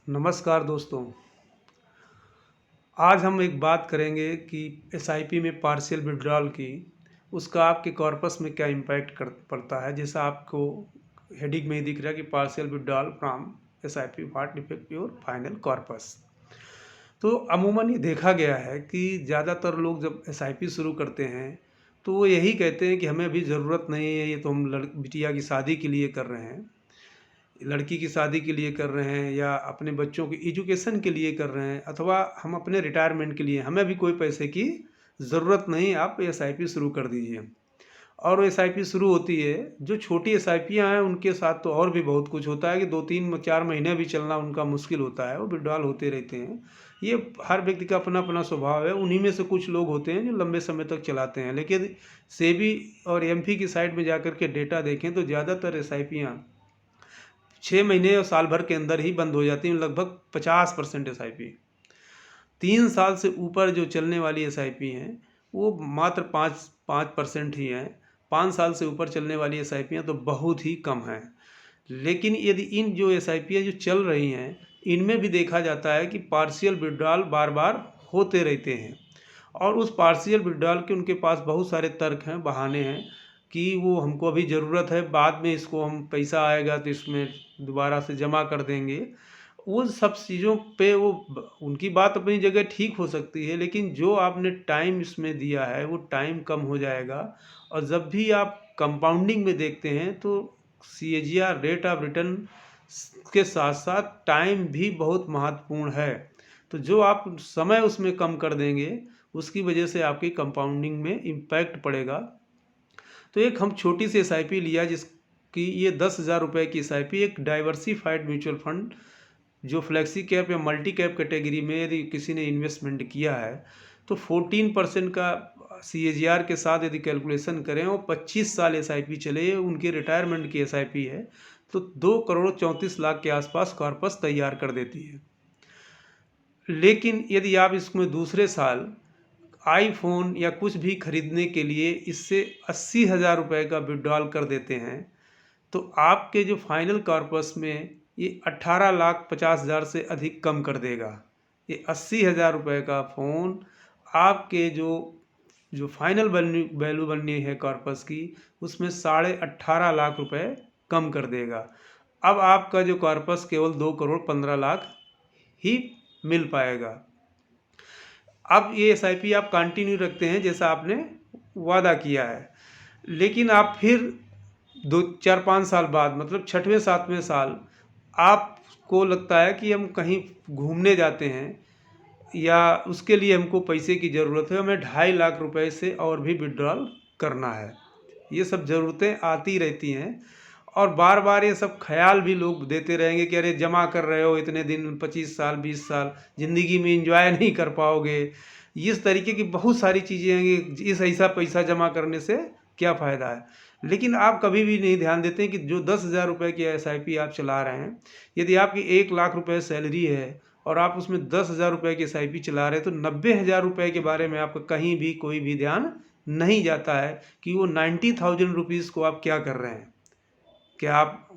नमस्कार दोस्तों। आज हम एक बात करेंगे कि एसआईपी में पार्शियल विड्रॉल की उसका आपके कॉर्पस में क्या इम्पैक्ट कर पड़ता है। जैसा आपको हेडिंग में ही दिख रहा है कि partial withdrawal from SIP what effect your final corpus. तो अमूमन ये देखा गया है कि ज़्यादातर लोग जब एसआईपी शुरू करते हैं तो वो यही कहते हैं कि हमें अभी ज़रूरत नहीं है, ये तो हम बिटिया की शादी के लिए कर रहे हैं, लड़की की शादी के लिए कर रहे हैं, या अपने बच्चों की एजुकेशन के लिए कर रहे हैं, अथवा हम अपने रिटायरमेंट के लिए, हमें भी कोई पैसे की ज़रूरत नहीं, आप एसआईपी शुरू कर दीजिए। और वो एसआईपी शुरू होती है। जो छोटी एसआईपियाँ हैं उनके साथ तो और भी बहुत कुछ होता है कि 2-3-4 महीने भी चलना उनका मुश्किल होता है, वो विड्रॉल होते रहते हैं। ये हर व्यक्ति का अपना अपना स्वभाव है। उन्हीं में से कुछ लोग होते हैं जो लंबे समय तक चलाते हैं, लेकिन सेबी और एमफी की साइट में जाकर के डेटा देखें तो ज़्यादातर एसआईपियाँ 6 महीने और साल भर के अंदर ही बंद हो जाती हैं। लगभग 50% एसआईपी 3 साल से ऊपर जो चलने वाली एसआईपी हैं वो मात्र 5% ही हैं। 5 साल से ऊपर चलने वाली एसआईपियाँ तो बहुत ही कम हैं। लेकिन यदि इन जो एसआईपियाँ जो चल रही हैं इनमें भी देखा जाता है कि पार्शियल विड्रॉल बार बार होते रहते हैं। और उस पार्शियल विड्रॉल के उनके पास बहुत सारे तर्क हैं, बहाने हैं कि वो हमको अभी ज़रूरत है, बाद में इसको हम पैसा आएगा तो इसमें दोबारा से जमा कर देंगे। वो सब चीज़ों पे वो उनकी बात अपनी जगह ठीक हो सकती है, लेकिन जो आपने टाइम इसमें दिया है वो टाइम कम हो जाएगा। और जब भी आप कंपाउंडिंग में देखते हैं तो सीएजीआर रेट ऑफ रिटर्न के साथ साथ टाइम भी बहुत महत्वपूर्ण है। तो जो आप समय उसमें कम कर देंगे उसकी वजह से आपकी कंपाउंडिंग में इम्पैक्ट पड़ेगा। तो एक हम छोटी सी एसआईपी लिया जिसकी ये 10,000 रुपये की एसआईपी, एक डाइवर्सिफाइड म्यूचुअल फंड जो फ्लेक्सी कैप या मल्टी कैप कैटेगरी में यदि किसी ने इन्वेस्टमेंट किया है तो 14% का सीएजीआर के साथ यदि कैलकुलेशन करें और 25 साल एसआईपी चले, उनके रिटायरमेंट की एसआईपी है, तो 2,34,00,000 के आसपास कॉर्पस तैयार कर देती है। लेकिन यदि आप इसमें दूसरे साल आईफोन या कुछ भी खरीदने के लिए इससे 80,000 रुपये का विड्रॉल कर देते हैं तो आपके जो फाइनल कॉर्पस में ये 18,50,000 से अधिक कम कर देगा। ये 80,000 रुपये का फ़ोन आपके जो जो फाइनल वैल्यू बननी है कॉर्पस की उसमें 18.5 लाख रुपए कम कर देगा। अब आपका जो कॉर्पस केवल 2,15,00,000 ही मिल पाएगा। अब ये एसआईपी आप कंटिन्यू रखते हैं जैसा आपने वादा किया है, लेकिन आप फिर 2-4-5 साल बाद मतलब 6वें-7वें साल आपको लगता है कि हम कहीं घूमने जाते हैं या उसके लिए हमको पैसे की ज़रूरत है, हमें 2.5 लाख रुपए से और भी विड्रॉल करना है। ये सब ज़रूरतें आती रहती हैं और बार बार ये सब ख्याल भी लोग देते रहेंगे कि अरे जमा कर रहे हो इतने दिन, 25 साल 20 साल ज़िंदगी में एंजॉय नहीं कर पाओगे। इस तरीके की बहुत सारी चीज़ें हैं कि इस ऐसा पैसा जमा करने से क्या फ़ायदा है। लेकिन आप कभी भी नहीं ध्यान देते कि जो 10,000 रुपये की एसआईपी आप चला रहे हैं, यदि आपकी 1 लाख रुपये सैलरी है और आप उसमें 10,000 रुपये की एसआईपी चला रहे हैं तो 90,000 रुपये के बारे में आपका कहीं भी कोई भी ध्यान नहीं जाता है कि वो 90,000 रुपीज़ को आप क्या कर रहे हैं। क्या आप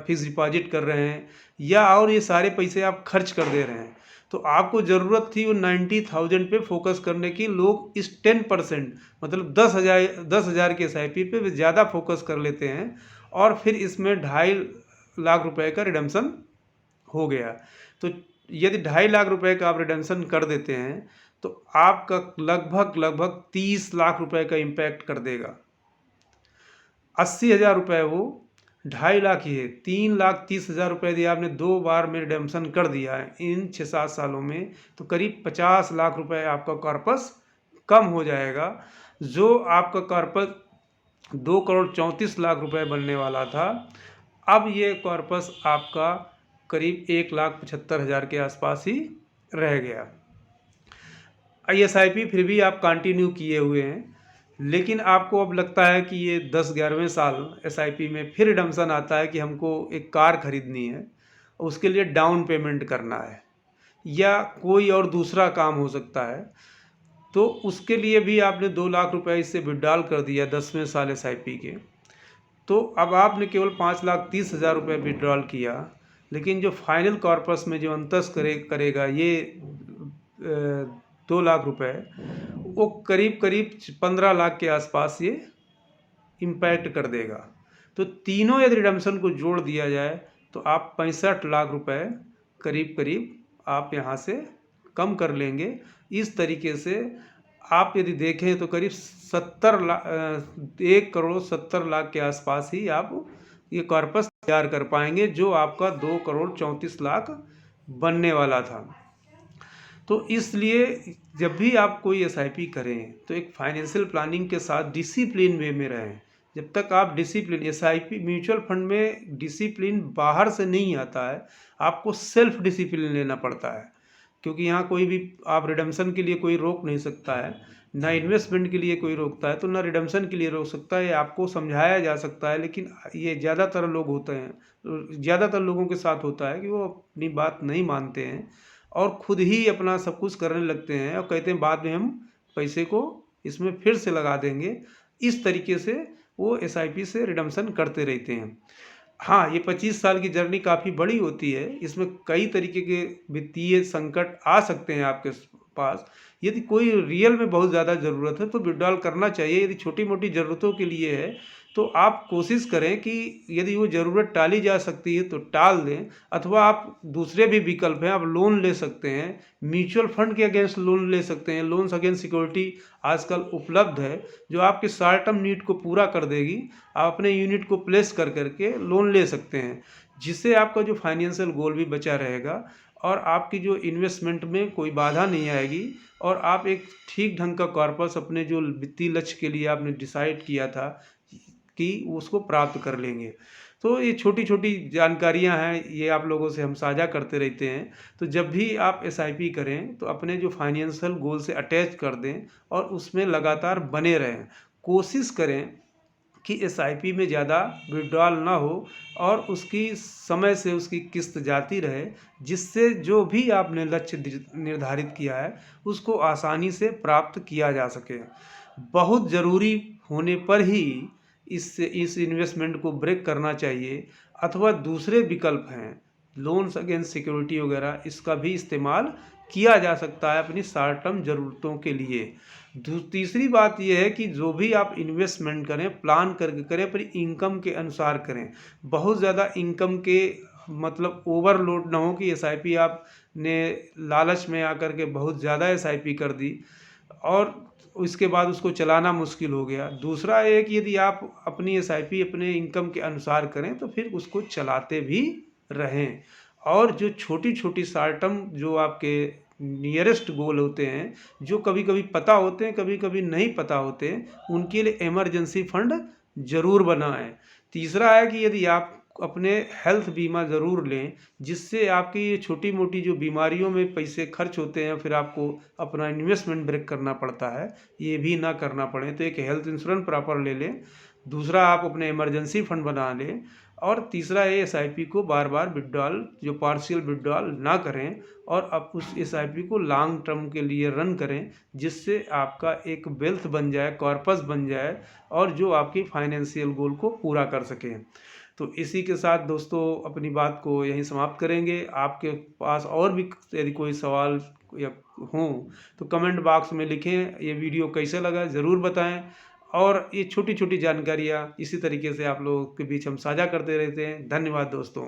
फिक्स डिपॉजिट कर रहे हैं या और ये सारे पैसे आप खर्च कर दे रहे हैं। तो आपको ज़रूरत थी वो 90,000 पे फोकस करने की। लोग इस 10% मतलब 10,000 के एसआईपी पे ज़्यादा फोकस कर लेते हैं और फिर इसमें 2.5 लाख रुपए का रिडम्पशन हो गया। तो यदि 2.5 लाख रुपए का आप रिडम्पशन कर देते हैं तो आपका लगभग 30 लाख रुपए का इम्पैक्ट कर देगा। 80,000 रुपये वो 2.5 लाख ही है। 3,30,000 रुपये यदि आपने 2 बार में रिडेम्पशन कर दिया है इन 6-7 सालों में तो करीब 50 लाख रुपए आपका कॉर्पस कम हो जाएगा। जो आपका कॉर्पस 2,34,00,000 रुपये बनने वाला था, अब ये कॉर्पस आपका करीब 1,75,000 के आसपास ही रह गया। ISIP फिर भी आप कंटिन्यू किए हुए हैं, लेकिन आपको अब लगता है कि ये 10-11वें साल SIP में फिर रिडम्पशन आता है कि हमको एक कार खरीदनी है, उसके लिए डाउन पेमेंट करना है या कोई और दूसरा काम हो सकता है, तो उसके लिए भी आपने 2 लाख रुपए इससे विड्रॉल कर दिया 10वें साल SIP के, तो अब आपने केवल 5,30,000 रुपये विड्रॉल किया। लेकिन जो फाइनल कॉर्पस में जो अंतस करेगा ये 2 लाख रुपए, वो करीब करीब 15 लाख के आसपास ये इम्पैक्ट कर देगा। तो तीनों यदि रिडम्पशन को जोड़ दिया जाए तो आप 65 लाख रुपए करीब करीब आप यहाँ से कम कर लेंगे। इस तरीके से आप यदि देखें तो करीब 1 करोड़ 70 लाख के आसपास ही आप ये कॉर्पस तैयार कर पाएंगे, जो आपका 2 करोड़ 34 लाख बनने वाला था। तो इसलिए जब भी आप कोई एसआईपी करें तो एक फाइनेंशियल प्लानिंग के साथ डिसिप्लिन वे में रहें। जब तक आप डिसिप्लिन, एसआईपी म्यूचुअल फंड में डिसिप्लिन बाहर से नहीं आता है, आपको सेल्फ डिसिप्लिन लेना पड़ता है, क्योंकि यहाँ कोई भी आप रिडम्पशन के लिए कोई रोक नहीं सकता है, ना इन्वेस्टमेंट के लिए कोई रोकता है, तो ना रिडम्पशन के लिए रोक सकता है। आपको समझाया जा सकता है, लेकिन ये ज़्यादातर लोग होते हैं, ज़्यादातर लोगों के साथ होता है कि वो अपनी बात नहीं मानते हैं और खुद ही अपना सब कुछ करने लगते हैं और कहते हैं बाद में हम पैसे को इसमें फिर से लगा देंगे। इस तरीके से वो एसआईपी से रिडम्पशन करते रहते हैं। हाँ, ये 25 साल की जर्नी काफ़ी बड़ी होती है, इसमें कई तरीके के वित्तीय संकट आ सकते हैं आपके पास। यदि कोई रियल में बहुत ज़्यादा ज़रूरत है तो विड्रॉल करना चाहिए। यदि छोटी मोटी ज़रूरतों के लिए है तो आप कोशिश करें कि यदि वो ज़रूरत टाली जा सकती है तो टाल दें, अथवा आप दूसरे भी विकल्प हैं, आप लोन ले सकते हैं, म्यूचुअल फंड के अगेंस्ट लोन ले सकते हैं। लोन्स अगेंस्ट सिक्योरिटी आजकल उपलब्ध है जो आपके शॉर्ट टर्म नीड को पूरा कर देगी। आप अपने यूनिट को प्लेस कर करके लोन ले सकते हैं, जिससे आपका जो फाइनेंशियल गोल भी बचा रहेगा और आपकी जो इन्वेस्टमेंट में कोई बाधा नहीं आएगी और आप एक ठीक ढंग का कॉर्पस अपने जो वित्तीय लक्ष्य के लिए आपने डिसाइड किया था कि उसको प्राप्त कर लेंगे। तो ये छोटी छोटी जानकारियां हैं, ये आप लोगों से हम साझा करते रहते हैं। तो जब भी आप एसआईपी करें तो अपने जो फाइनेंशियल गोल से अटैच कर दें और उसमें लगातार बने रहें। कोशिश करें कि एसआईपी में ज़्यादा विड्रॉल ना हो और उसकी समय से उसकी किस्त जाती रहे, जिससे जो भी आपने लक्ष्य निर्धारित किया है उसको आसानी से प्राप्त किया जा सके। बहुत ज़रूरी होने पर ही इस इन्वेस्टमेंट को ब्रेक करना चाहिए, अथवा दूसरे विकल्प हैं लोन्स अगेंस्ट सिक्योरिटी वगैरह, इसका भी इस्तेमाल किया जा सकता है अपनी शॉर्ट टर्म ज़रूरतों के लिए। तीसरी बात यह है कि जो भी आप इन्वेस्टमेंट करें प्लान करके करें, अपनी इनकम के अनुसार करें। बहुत ज़्यादा इनकम के मतलब ओवरलोड ना हो कि एसआईपी आपने लालच में आकर के बहुत ज़्यादा एसआईपी कर दी और उसके बाद उसको चलाना मुश्किल हो गया। दूसरा है कि यदि आप अपनी एसआईपी अपने इनकम के अनुसार करें तो फिर उसको चलाते भी रहें। और जो छोटी छोटी शॉर्ट टर्म जो आपके नियरेस्ट गोल होते हैं, जो कभी कभी पता होते हैं कभी कभी नहीं पता होते, उनके लिए इमरजेंसी फंड ज़रूर बनाएं। तीसरा है कि यदि आप अपने हेल्थ बीमा ज़रूर लें, जिससे आपकी ये छोटी मोटी जो बीमारियों में पैसे खर्च होते हैं फिर आपको अपना इन्वेस्टमेंट ब्रेक करना पड़ता है, ये भी ना करना पड़े। तो एक हेल्थ इंश्योरेंस प्रॉपर ले लें। दूसरा आप अपने इमरजेंसी फंड बना लें। और तीसरा है एसआईपी को बार बार विड्रॉल, जो पार्शियल विड्रॉल ना करें और अब उस एसआईपी को लॉन्ग टर्म के लिए रन करें, जिससे आपका एक वेल्थ बन जाए, कॉर्पस बन जाए और जो आपकी फाइनेंशियल गोल को पूरा कर सके। तो इसी के साथ दोस्तों अपनी बात को यहीं समाप्त करेंगे। आपके पास और भी यदि कोई सवाल या हों तो कमेंट बॉक्स में लिखें। ये वीडियो कैसे लगा ज़रूर बताएं और ये छोटी छोटी जानकारियाँ इसी तरीके से आप लोगों के बीच हम साझा करते रहते हैं। धन्यवाद दोस्तों।